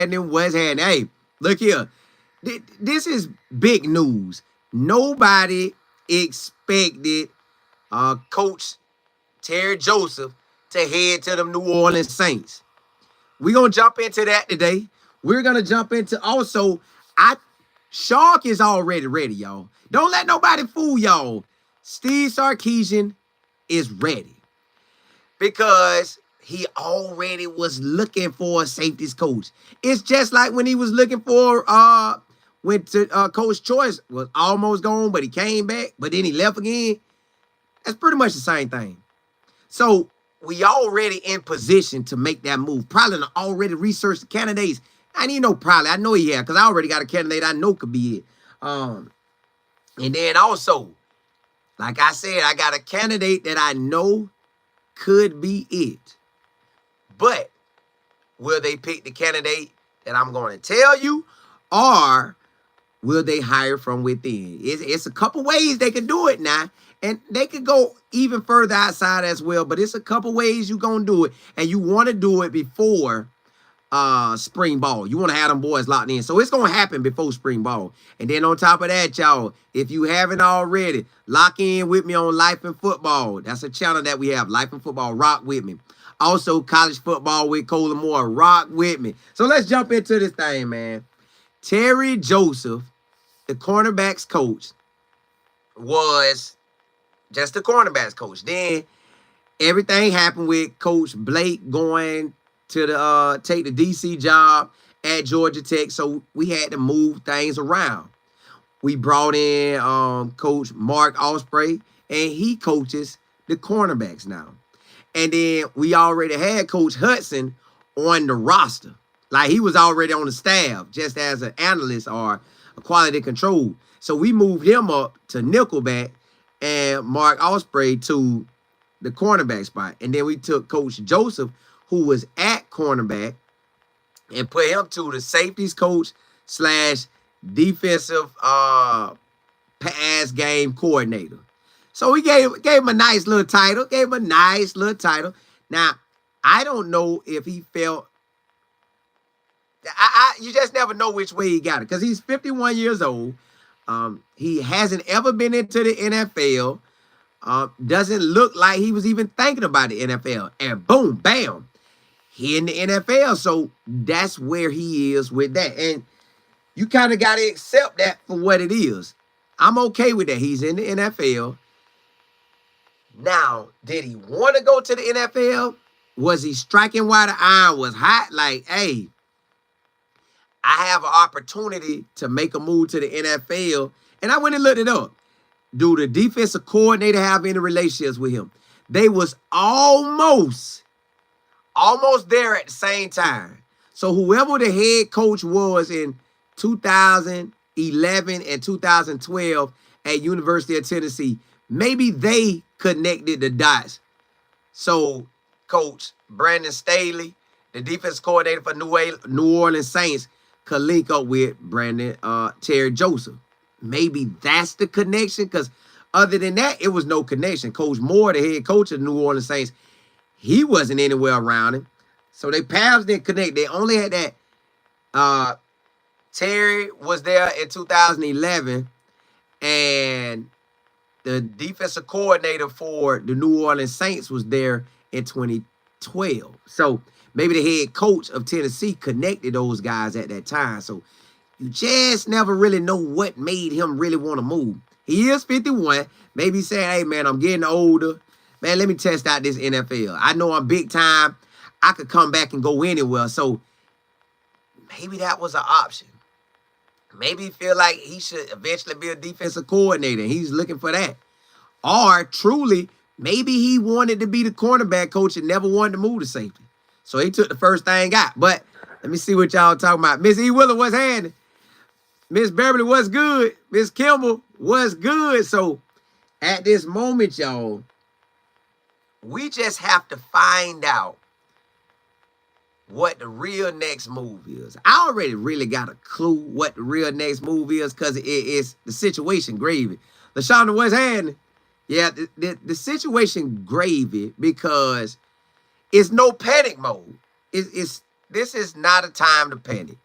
What's happening? Hey, look here. This is big news. Nobody expected Coach Terry Joseph to head to the New Orleans Saints. We're gonna jump into that today. We're gonna jump into also, I Shark is already ready, y'all. Don't let nobody fool y'all. Steve Sarkisian is ready because he already was looking for a safeties coach. It's just like when he was looking for when Coach Choice was almost gone, but he came back, but then he left again. That's pretty much the same thing. So we already in position to make that move. Probably already researched the candidates. I didn't know probably. I know he had because I already got a candidate I know could be it. And then also, like I said, I got a candidate that I know could be it. But will they pick the candidate that I'm going to tell you, or will they hire from within? It's a couple ways they could do it now, and they could go even further outside as well, but it's a couple ways you're going to do it, and you want to do it before spring ball. You want to have them boys locked in. So it's going to happen before spring ball. And then on top of that, y'all, if you haven't already, lock in with me on Life and Football. That's a channel that we have, Life and Football. Rock with me. Also, college football with Cola Moore. Rock with me. So let's jump into this thing, man. Terry Joseph, the cornerbacks coach, was just the cornerbacks coach. Then everything happened with Coach Blake going to the take the DC job at Georgia Tech. So we had to move things around. We brought in Coach Mark Osprey, and he coaches the cornerbacks now. And then we already had Coach Hudson on the roster. Like he was already on the staff just as an analyst or a quality control. So we moved him up to nickelback and Mark Osprey to the cornerback spot. And then we took Coach Joseph, who was at cornerback, and put him to the safeties coach / defensive pass game coordinator. So we gave him a nice little title. Now, I don't know if he felt. You just never know which way he got it because he's 51 years old. He hasn't ever been into the NFL. Doesn't look like he was even thinking about the NFL. And boom, bam, he in the NFL. So that's where he is with that. And you kind of got to accept that for what it is. I'm okay with that. He's in the NFL. Now, did he want to go to the NFL? Was he striking while the iron was hot? Like, hey, I have an opportunity to make a move to the NFL. And I went and looked it up. Do the defensive coordinator have any relationships with him? They was almost there at the same time. So whoever the head coach was in 2011 and 2012 at University of Tennessee, maybe they connected the dots. So Coach Brandon Staley, the defense coordinator for New Orleans Saints, could link up with Terry Joseph. Maybe that's the connection, because other than that, it was no connection. Coach Moore, the head coach of the New Orleans Saints, he wasn't anywhere around him. So they paths didn't connect. They only had that. Terry was there in 2011, and the defensive coordinator for the New Orleans Saints was there in 2012. So maybe the head coach of Tennessee connected those guys at that time. So you just never really know what made him really want to move. He is 51. Maybe he's saying, hey, man, I'm getting older. Man, let me test out this NFL. I know I'm big time. I could come back and go anywhere. So maybe that was an option. Maybe he feel like he should eventually be a defensive coordinator. He's looking for that. Or truly, maybe he wanted to be the cornerback coach and never wanted to move to safety. So he took the first thing got. But let me see what y'all talking about. Miss E. Willer, what's happening? Miss Beverly, what's good? Miss Kimball, what's good? So at this moment, y'all, we just have to find out what the real next move is. I already really got a clue what the real next move is because it is the situation gravy. LaShonda, what's happening? Yeah, the situation gravy because it's no panic mode. It's this is not a time to panic.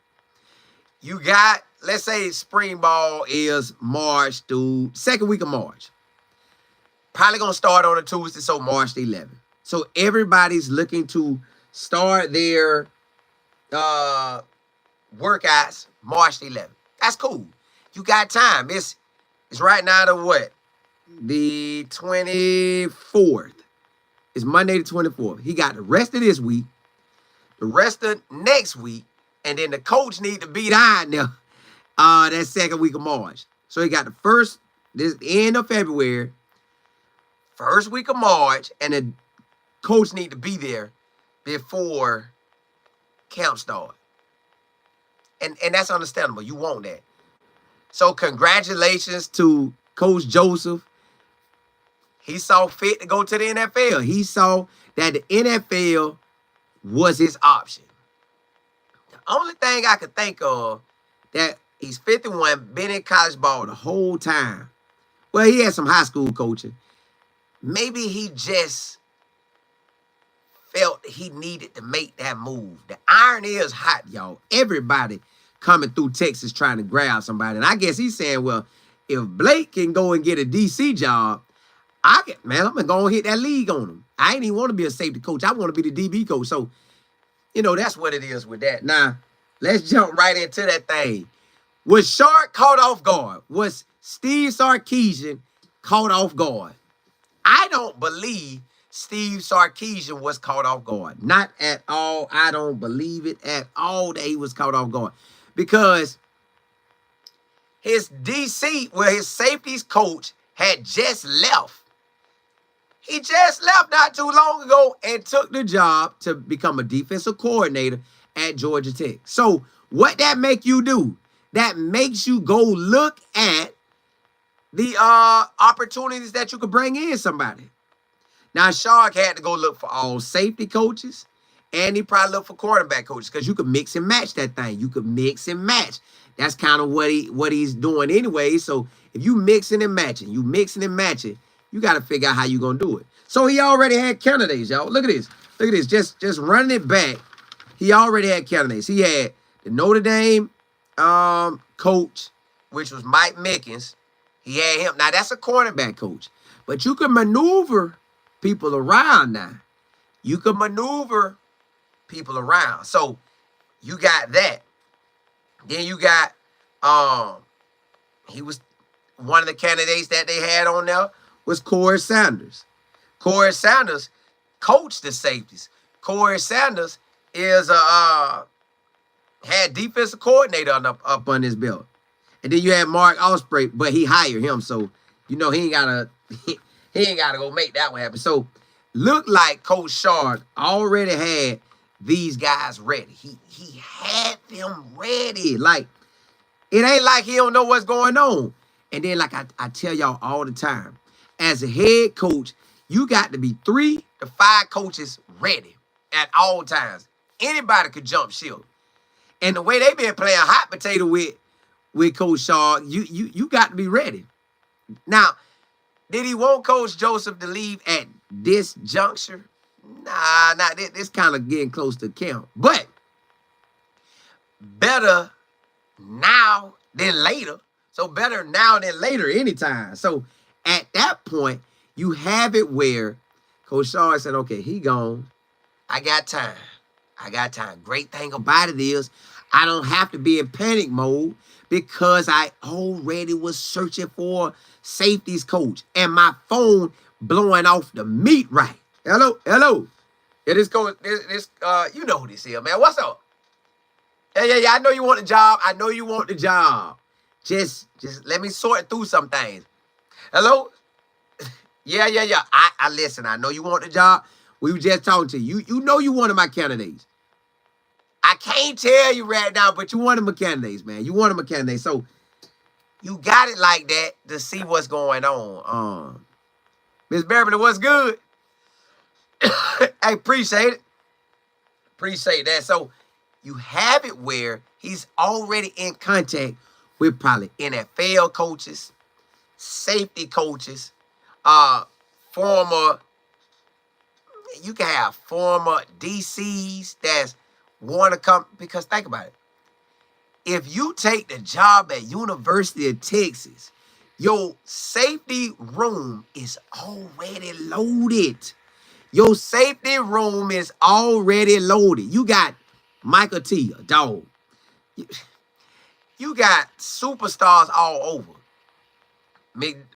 You got, let's say spring ball is March through second week of March. Probably going to start on a Tuesday, so March the 11th. So everybody's looking to start their workouts March the 11th. That's cool. You got time. It's right now to what? The 24th. It's Monday the 24th. He got the rest of this week, the rest of next week, and then the coach need to be down there that second week of March. So he got the first, this end of February, first week of March, and the coach need to be there before camp start. And that's understandable. You want that. So congratulations to Coach Joseph. He saw fit to go to the NFL. He saw that the NFL was his option. The only thing I could think of, that he's 51, been in college ball the whole time. Well, he had some high school coaching. Maybe he just felt he needed to make that move. The iron is hot, y'all. Everybody coming through Texas trying to grab somebody. And I guess he's saying, well, if Blake can go and get a DC job, I'm going to go and hit that league on him. I ain't even want to be a safety coach. I want to be the DB coach. So, that's what it is with that. Now, let's jump right into that thing. Was Shark caught off guard? Was Steve Sarkisian caught off guard? I don't believe Steve Sarkisian was caught off guard. Not at all. I don't believe it at all that he was caught off guard. Because his DC, his safeties coach, had just left. He just left not too long ago and took the job to become a defensive coordinator at Georgia Tech. So what that make you do? That makes you go look at the opportunities that you could bring in somebody. Now, Shark had to go look for all safety coaches, and he probably looked for quarterback coaches, because you could mix and match that thing. You could mix and match. That's kind of what he's doing anyway. So if you mixing and matching, you got to figure out how you're going to do it. So he already had candidates, y'all. Look at this. Look at this. Just running it back. He already had candidates. He had the Notre Dame coach, which was Mike Mickens. He had him. Now, that's a cornerback coach. But you can maneuver people around now. You can maneuver people around. So you got that. Then you got, he was one of the candidates that they had on there was Cory Sanders. Cory Sanders coached the safeties. Cory Sanders is had defensive coordinator up on his belt. And then you had Mark Osprey, but he hired him, so he ain't gotta go make that one happen. So looked like Coach Shark already had these guys ready. He had them ready. Like, it ain't like he don't know what's going on. And then, like I tell y'all all the time, as a head coach, you got to be 3 to 5 coaches ready at all times. Anybody could jump ship. And the way they been playing hot potato with Coach Shark, you got to be ready. Now, did he want Coach Joseph to leave at this juncture? Nah, this kind of getting close to camp. But better now than later. So better now than later anytime. So at that point, you have it where Coach Shark said, okay, he gone. I got time. Great thing about it is I don't have to be in panic mode, because I already was searching for safeties coach and my phone blowing off the meat right. Hello. Yeah, this you know who this is, man. What's up? Yeah. I know you want the job. Just let me sort through some things. Hello? Yeah. I listen. I know you want the job. We were just talking to you. You know you one of my candidates. I can't tell you right now, but you one of my candidates, man. You one of my candidates. So you got it like that to see what's going on. Miss Beverly, what's good? I appreciate it. Appreciate that. So you have it where he's already in contact with probably NFL coaches, safety coaches, you can have former DCs that's want to come, because think about it. If you take the job at University of Texas, your safety room is already loaded. Your safety room is already loaded. You got Michael T, a dog. You got superstars all over.